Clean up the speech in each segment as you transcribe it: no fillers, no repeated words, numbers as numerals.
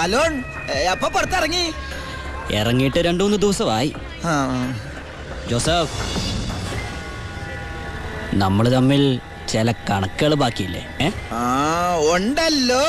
Alone അപ്പൊ പുറത്തിറങ്ങി ഇറങ്ങിയിട്ട് 2-3 ദിവസമായി. ജോസഫ്, നമ്മൾ തമ്മിൽ ചില കണക്കുകൾ ബാക്കിയില്ലേ? ഉണ്ടല്ലോ.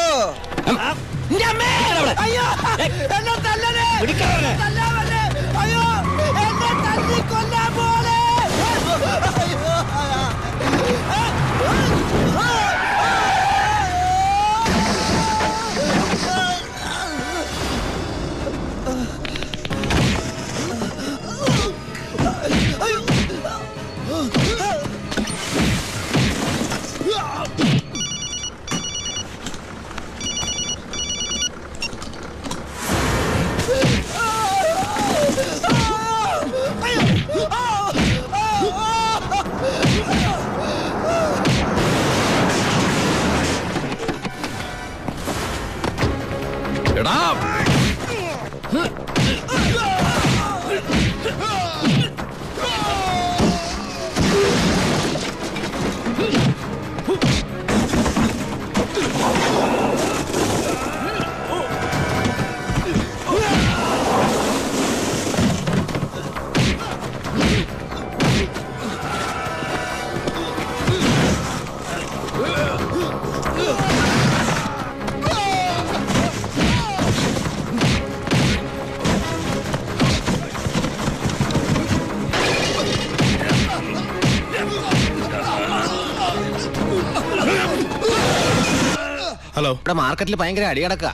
ഹലോ, ഇവിടെ മാർക്കറ്റിൽ ഭയങ്കര അടി കിടക്ക.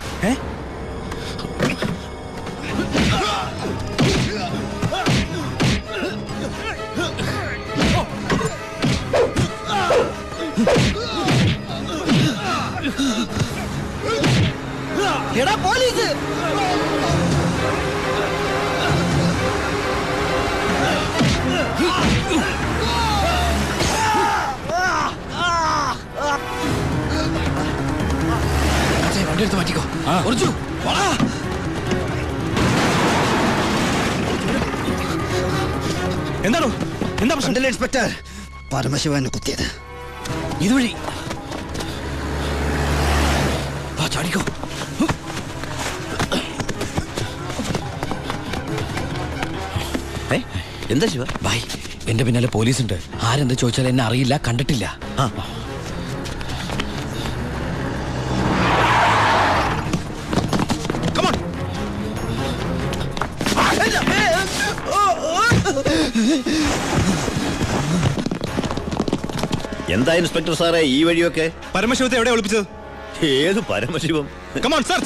എടാ പോലീസ്! വണ്ടി എടുത്ത് മാറ്റിക്കോ. എന്താണോ? എന്താ പ്രശ്നം? ഇൻസ്പെക്ടർ, പരമശിവനെ കുത്തിയത് ഇതുവഴി ചാടിക്കോ. എന്താ ശിവ? ബൈ, എന്റെ പിന്നാലെ പോലീസുണ്ട്. ആരെന്താ ചോദിച്ചാൽ എന്നെ അറിയില്ല, കണ്ടിട്ടില്ല. എന്താ ഇൻസ്പെക്ടർ സാറേ ഈ വഴിയൊക്കെ? പരമശിവത്തെ എവിടെ ഒളിപ്പിച്ചത്? ഏത് പരമശിവം? Come on sir.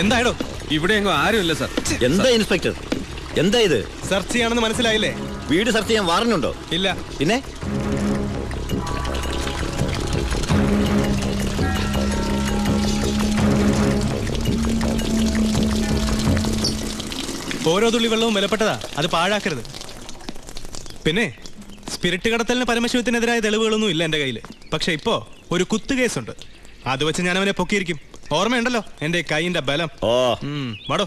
എന്തായാലോ ഇവിടെ എങ്ങും ആരുമില്ല സർ. എന്താ ഇൻസ്പെക്ടർ, എന്താ ഇത്? സെർച്ച് ചെയ്യാണെന്ന് മനസ്സിലായില്ലേ? വീട് സെർച്ച് ചെയ്യാൻ വാറന്റുണ്ടോ? ഇല്ല. പിന്നെ ഓരോ തുള്ളി വെള്ളവും വിലപ്പെട്ടതാ, അത് പാഴാക്കരുത്. പിന്നെ സ്പിരിറ്റ് കടത്തലിന് പരമശിവത്തിനെതിരായ തെളിവുകളൊന്നും ഇല്ല എന്റെ കയ്യിൽ. പക്ഷെ ഇപ്പോ ഒരു കുത്തുകേസുണ്ട്. അത് വെച്ച് ഞാൻ അവനെ പൊക്കിയിരിക്കും. ഓർമ്മയുണ്ടല്ലോ എന്റെ കൈയിന്റെ ബലം. വാടോ.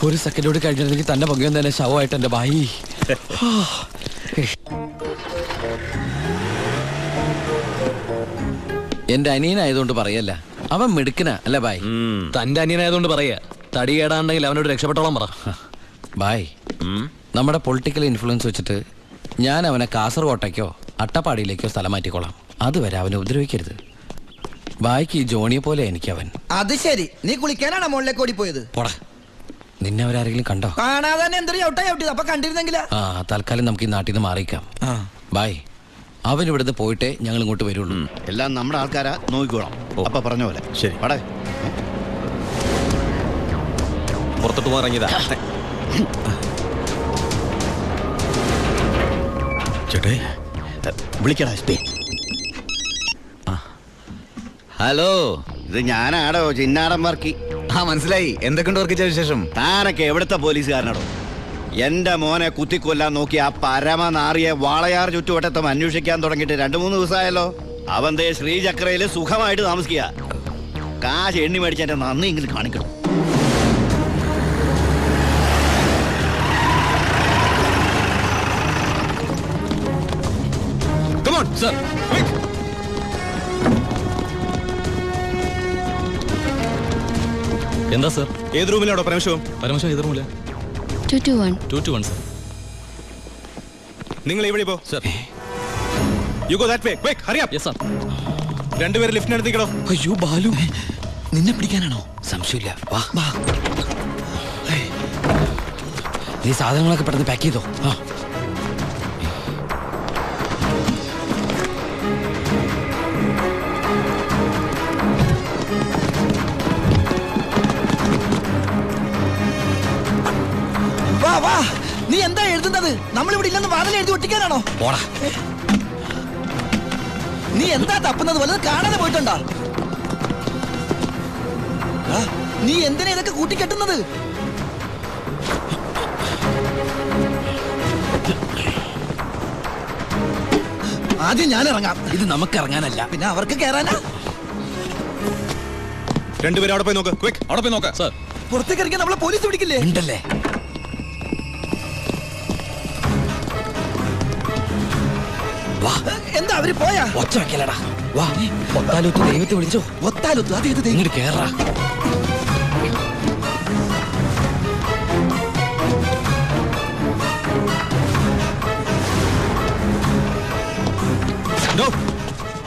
ഒരു സെക്കൻഡോട് കഴിഞ്ഞിരുന്നെങ്കിൽ തന്നെ പൊങ്ങിയൊന്നും തന്നെ ശവമായിട്ട് എന്റെ ഭായി. എന്റെ അനിയനായതുകൊണ്ട് പറയല്ല, അവൻ മിടുക്കനാ അല്ലേ ബായ്? തന്റെ അനിയനായതുകൊണ്ട് പറയാ. തടി കേടാണ്ടെങ്കിൽ അവനോട് രക്ഷപ്പെട്ടോളം പറ. ബായ്, നമ്മുടെ പൊളിറ്റിക്കൽ ഇൻഫ്ലുവൻസ് വെച്ചിട്ട് ഞാൻ അവനെ കാസർകോട്ടേക്കോ അട്ടപ്പാടിയിലേക്കോ സ്ഥലം മാറ്റിക്കോളാം. അതുവരെ അവനെ ഉപദ്രവിക്കരുത്. ബായ്ക്ക് ഈ ജോണിയെ പോലെ എനിക്ക് അവൻ. അത് ശരി, നീ കുളിക്കാനാണോ മുകളിലേക്ക് ഓടിപ്പോയത്? പോടാ, നിന്നെ അവരാരെങ്കിലും കണ്ടോ? കാണാതെ തന്നെ എന്തൊരു ചവിട്ടിയത്. അപ്പൊ കണ്ടിരുന്നെങ്കിലാ. ആ, തൽക്കാലം നമുക്ക് ഈ നാട്ടിൽ നിന്ന് മാറിയിക്കാം. ബായ്. അവൻ ഇവിടുന്ന് പോയിട്ടേ ഞങ്ങൾ ഇങ്ങോട്ട് വരുള്ളൂ. എല്ലാം നമ്മുടെ ആൾക്കാരാ, നോക്കിക്കോളാം. അപ്പൊ പറഞ്ഞ പോലെ. ശരി. പടേ പുറത്തോട്ട് പോകാറങ്ങിയതാ. ചേട്ടേ വിളിക്കടാ എസ്പി. ഹലോ, ഇത് ഞാനാടോ ചിന്നാടൻ വർക്കി. മനസ്സിലായി. എന്തൊക്കെയുണ്ട് വർക്കിച്ച വിശേഷം? താനൊക്കെ എവിടുത്തെ പോലീസുകാരനാടോ? എന്റെ മോനെ കുത്തിക്കൊല്ലാൻ നോക്കി ആ പരമനാറിയെ വാളയാർ ചുറ്റുവട്ടത്തും അന്വേഷിക്കാൻ തുടങ്ങിയിട്ട് 2-3 ദിവസമായല്ലോ. അവൻ ദേ ശ്രീചക്രയില് സുഖമായിട്ട് താമസിക്കുക. കാശ് എണ്ണി മേടിച്ചെന്റെ നന്ദി എങ്കിലും കാണിക്കണം. Come on, sir. Quick. എന്താ സർ? ഏത് റൂമിലാണോ പരമശിവം? പരമശിവം ഏത് റൂമില്ല? 221. 221 സർ. നിങ്ങൾ ഇവിടെ പോ. Sir. You go that way. Quick, hurry up. Yes sir. രണ്ടുപേരും ലിഫ്റ്റിനടുത്തേക്കടോ. അയ്യോ ബാലു, നിന്നെ പിടിക്കാനാണോ? സംശയമില്ല, വാ. നീ സാധനങ്ങളൊക്കെ പെട്ടെന്ന് പാക്ക് ചെയ്തോ. വാ വാ, നീ എന്താ എഴുതുന്നത്? നമ്മളിവിടെ ഇല്ലെന്ന് വാതിൽ എഴുതി ഒട്ടിക്കാനാണോ? പോടാ. നീ എന്താ തപ്പുന്നത്? വല്ലത് കാണാതെ പോയിട്ടുണ്ടോ? നീ എന്തിനാ ഇതൊക്കെ കൂട്ടിക്കെട്ടുന്നത്? ആദ്യം ഞാൻ ഇറങ്ങാം. ഇത് നമുക്ക് ഇറങ്ങാനല്ല, പിന്നെ അവർക്ക് കയറാനാ. രണ്ടുപേരും അവിടെ പോയി നോക്ക്. Quick. അവിടെ പോയി നോക്കാം സർ. പുറത്തേക്ക് ഇറങ്ങിയാൽ നമ്മളെ പോലീസ് പിടിക്കില്ലേ? ഉണ്ടല്ലേ? വാ. എന്താ അവര് പോയാ? ഒച്ച വെക്കലടാ. വാ, ഒത്താലൊത്ത് ദൈവത്തെ വിളിച്ചോ. ഒത്താലൊത്തു. അത് ഏത് ഇങ്ങോട്ട് കേറാ.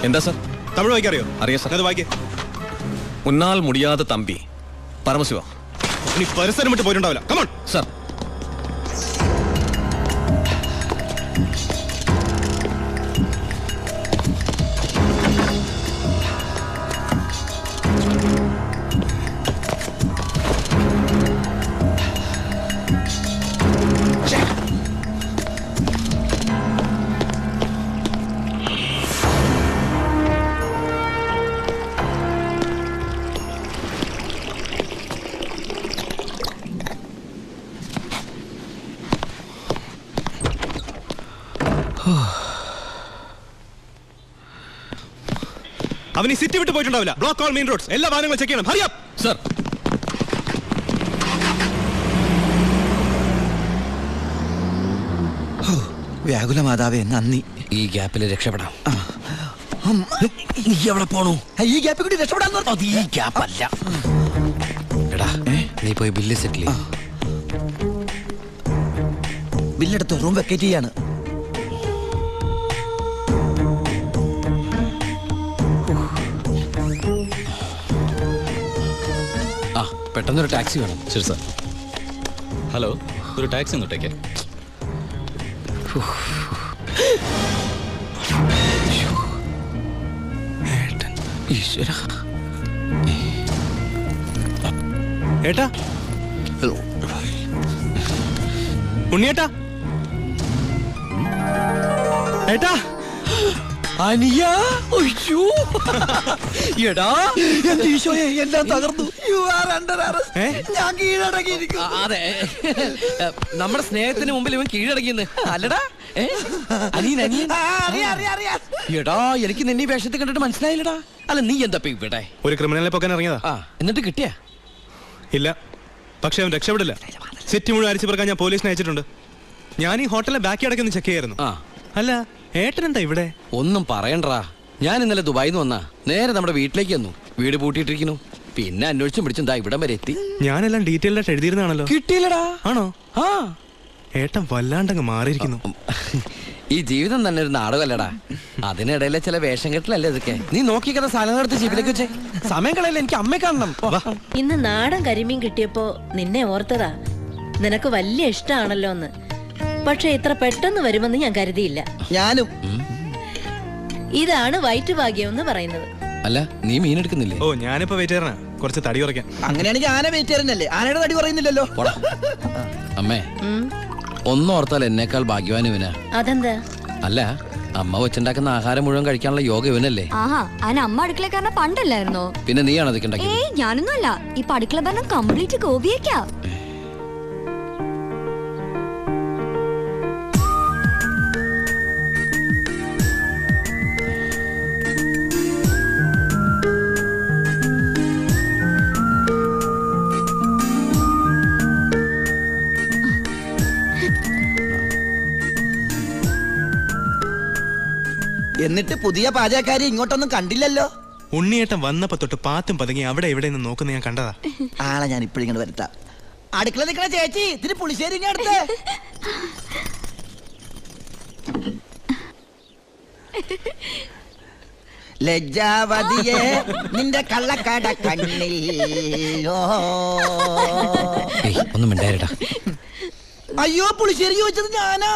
എന്താ സർ? തമിഴ് വായിക്കറിയോ? അറിയാം സർ. അത് വായിക്കേ. ഉന്നാൽ മുടിയാതെ തമ്പി പരമശിവ. നീ പരിസരം വിട്ട് പോയിട്ടുണ്ടാവില്ല. Come on. സർ. അവൻ ഈ സിറ്റി വിട്ട് പോയിട്ടുണ്ടാവില്ല. Block all main roads. എല്ലാ വാഹനങ്ങളും ചെക്ക് ചെയ്യണം. Hurry up. സർ. വ്യാകുല മാതാവേ, നന്ദി. ഈ ഗ്യാപ്പിൽ രക്ഷപ്പെടാം. നീ എവിടെ പോണു? ഈ ഗ്യാപ്പിൽ കൂടി രക്ഷപ്പെടാൻ അത് ഈ ഗ്യാപ്പല്ല. എടാ, നീ പോയി ബില്ല് സെറ്റിൽ ചെയ്യ്. ബില്ലെടുത്ത് റൂം വെക്കേറ്റ് ചെയ്യാണ്. ആ, പെട്ടെന്നൊരു ടാക്സി വേണം. ശരി സർ. ഹലോ, ഒരു ടാക്സി ഇങ്ങോട്ടേക്ക്. ഈശ്വര. ഏട്ടാ, ഉണ്ണിയേട്ടാ, ഏട്ടാ, അനിയ. അയ്യോ എടാ, എന്റെ ഈശോയെ, എല്ലാം തകർന്നു. You are under arrest. ഞാൻ കീഴടങ്ങിയിരിക്കുന്നു. അതെ, നമ്മുടെ സ്നേഹത്തിന് മുമ്പിൽ ഇവൻ കീഴടങ്ങിയെന്ന് അല്ലടാ. അനിയൻ അനിയൻ. എടാ, എനിക്ക് നിന്നെ വേഷത്തിൽ കണ്ടിട്ട് മനസ്സിലായില്ലടാ. അല്ല, നീ എന്താ ഇവിടെ? ഒരു ക്രിമിനലിനെ പൊക്കാൻ ഇറങ്ങിയതാ. എന്നിട്ട് കിട്ടിയാ? ഇല്ല, പക്ഷെ അവൻ രക്ഷപ്പെടില്ല. സിറ്റി മുഴുവൻ അരിച്ചു പറക്കാൻ ഞാൻ പോലീസിനെ അയച്ചിട്ടുണ്ട്. ഞാൻ ഈ ഹോട്ടലിലെ ബാക്കി അടക്കൊന്ന് ചെക്ക് ചെയ്യായിരുന്നു. അല്ല, ഏട്ടൻ എന്താ ഇവിടെ? ഒന്നും പറയണ്ടാ. ഞാൻ ഇന്നലെ ദുബായിൽ നിന്ന് വന്നാ നേരെ നമ്മുടെ വീട്ടിലേക്ക് വന്നു. വീട് പൂട്ടിയിട്ടിരിക്കുന്നു. പിന്നെ അന്വേഷിച്ചും പിടിച്ചും ദാ ഇവിടം വരെ എത്തി. ഞാനെല്ലാം ഡീറ്റെയിൽ ആയിട്ട് എഴുതിയിരുന്നാണല്ലോ. കിട്ടിയില്ലടാ. ആണോ? ആ, ഏട്ടൻ വല്ലാണ്ടങ്ങ് മാറിയിരിക്കുന്നു. ഈ ജീവിതം തന്നെ ഒരു നാടകമല്ലടാ. അതിനിടയിലെ ചില വേഷം കെട്ടലല്ലേ ഇതൊക്കെ. നീ നോക്കിക്കുന്ന സാധനങ്ങൾ എടുത്ത് ജീപ്പിലേക്ക് വെച്ചേ. സമയം കളയല്ലേ, എനിക്ക് അമ്മയെ കാണണം. ഇന്ന് നാടൻ കരിമീൻ കിട്ടിയപ്പോ നിന്നെ ഓർത്തതാ. നിനക്ക് വലിയ ഇഷ്ടമാണല്ലോ എന്ന്. പക്ഷെ ഇത്ര പെട്ടെന്ന് വരുമെന്ന് ഞാൻ കരുതിയില്ല. ഞാനും. ഇതാണ് വയറ്റുഭാഗ്യം എന്ന് പറയുന്നത്. അല്ല, നീ മീൻ എടുക്കുന്നില്ലേ? ഓ ഞാനിപ്പോ വെയിറ്റ് ചെയ്യണ കുറച്ച് തടി കുറയ്ക്കാൻ. അങ്ങനെയാണെങ്കിൽ ആന വെയിറ്റ് ചെയ്യാനല്ലേ, ആനയുടെ തടി പറയുന്നില്ലല്ലോ. അമ്മേ, ഒന്നോർത്താൽ എന്നേക്കാൾ ഭാഗ്യവാൻ ഇവനാ. അതെന്താ? അല്ല, അമ്മ വെച്ചുണ്ടാക്കുന്ന ആഹാരം മുഴുവൻ കഴിക്കാനുള്ള യോഗ ഇവനല്ലേ? ആഹാ, അതിന് അമ്മ അടുക്കളക്കാരനെ പണ്ടല്ലായിരുന്നോ? പിന്നെ നീയാണോ അതൊക്കെ ഉണ്ടാക്കിയത്? ഏയ്, ഞാനൊന്നും അല്ല. ഈ അടുക്കള ഭരണം കംപ്ലീറ്റ് ഗോപിയേക്കാ. എന്നിട്ട് പുതിയ പാചകക്കാരി ഇങ്ങോട്ടൊന്നും കണ്ടില്ലല്ലോ. ഉണ്ണിയേട്ടൻ വന്നപ്പോ തൊട്ട് പാത്തും പതുങ്ങി അവിടെ ഇവിടെ നിന്ന് നോക്കുന്ന ഞാൻ കണ്ടതാ. ആളെ ഞാൻ ഇപ്പോഴും ഇങ്ങോട്ട് വരുത്താം. അടുക്കള നിൽക്കണ ചേച്ചി, ഇതിന് പുളിശ്ശേരി ഇങ്ങ് അടുത്ത്. ലജ്ജാവതിയെ നിന്റെ കള്ളക്കട കണ്ണിൽ. ഒന്നും മിണ്ടായിരടാ. അയ്യോ, പുളിശ്ശേരി ചോദിച്ചത് ഞാനാ.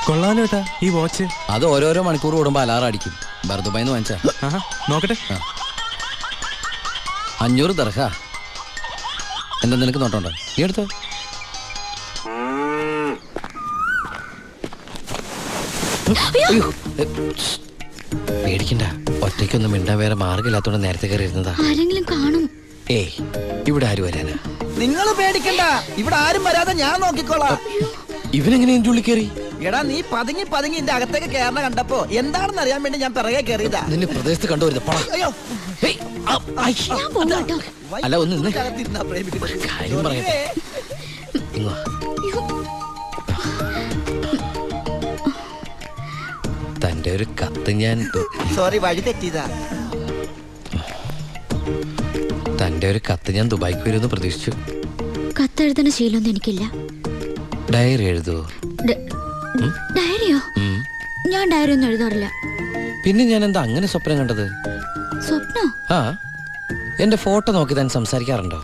കൊള്ളാലോ ഏട്ടാ ഈ വാച്ച്. അത് ഓരോരോ മണിക്കൂർ കൂടുമ്പോ അലാറം അടിക്കും. ബർദുബായിന്ന് വാങ്ങിച്ചാ. നോക്കട്ടെ. 500 ദർഹ. എന്താ നിനക്ക് നോട്ടമുണ്ടോ? നീ എടുത്തോ. പേടിക്കണ്ട, ഒറ്റയ്ക്കൊന്നും മിണ്ടാൻ വേറെ മാർഗമില്ലാത്തോണ്ട് നേരത്തെ കയറി ഇരുന്നതാ. ആരെങ്കിലും കാണും. ഏയ്, ഇവിടെ ആര് വരാനാ? നിങ്ങൾ പേടിക്കണ്ട, ഇവിടെ ആരും വരാതെ ഞാൻ നോക്കിക്കോളാം. ഇവനെങ്ങനെ എന്റെ ഉള്ളിൽ കയറി? എടാ, നീ പതുങ്ങി പതുങ്ങി എന്റെ അകത്തേക്ക് കയറണ കണ്ടപ്പോ എന്താണെന്ന് അറിയാൻ വേണ്ടി ഞാൻ പിറകെ കയറിയതാ. നിന്നെ പ്രദേശത്ത് കണ്ടുവരുന്നത്. അയ്യോ, ഞാൻ പോവാ കേട്ടോ. അല്ല, ഒന്ന് നിന്ന് അകത്തിരുന്നാ പ്രേമിക്കുന്നത്. കാര്യം പറയട്ടെ. ഇങ്ങ് വാ. തന്റെ ഒരു കത്ത് ഞാൻ സോറി, വഴി തെറ്റിയതാ. തന്റെ ഒരു കത്ത് ഞാൻ ദുബായിക്ക് വരുമെന്ന് പ്രതീക്ഷിച്ചു. കത്തെഴുതുന്ന ശീലമൊന്നും എനിക്കില്ല. ഡയറി എഴുതുവോ? ഡയറിയോ? ഞാൻ ഡയറി ഒന്നും എഴുതാറില്ല. പിന്നെ ഞാൻ എന്താ അങ്ങനെ സ്വപ്നം കണ്ടത്? സ്വപ്നോ? ആ, എന്റെ ഫോട്ടോ നോക്കി താൻ സംസാരിക്കാറുണ്ടോ?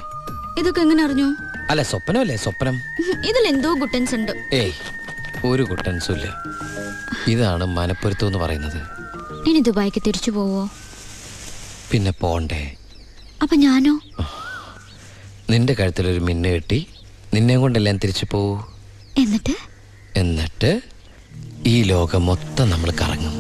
ഇതൊക്കെ എങ്ങനെ അറിഞ്ഞു? അല്ല, സ്വപ്നമല്ലേ സ്വപ്നം. ഇതിൽ എന്തോ ഗുട്ടൻസ് ഉണ്ട്. ഏയ്, ഒരു കുട്ടൻസും ഇല്ല. ഇതാണ് മനപ്പൊരുത്തം എന്ന് പറയുന്നത്. ഇനി ദുബായിക്ക് തിരിച്ചു പോവോ? പിന്നെ പോണ്ടേ? അപ്പൊ ഞാനോ? നിന്റെ കഴുത്തിലൊരു മിന്നു കെട്ടി നിന്നെയും കൊണ്ടെല്ലാം തിരിച്ചു പോവൂ. എന്നിട്ട് ഈ ലോകം മൊത്തം നമ്മൾ കറങ്ങും.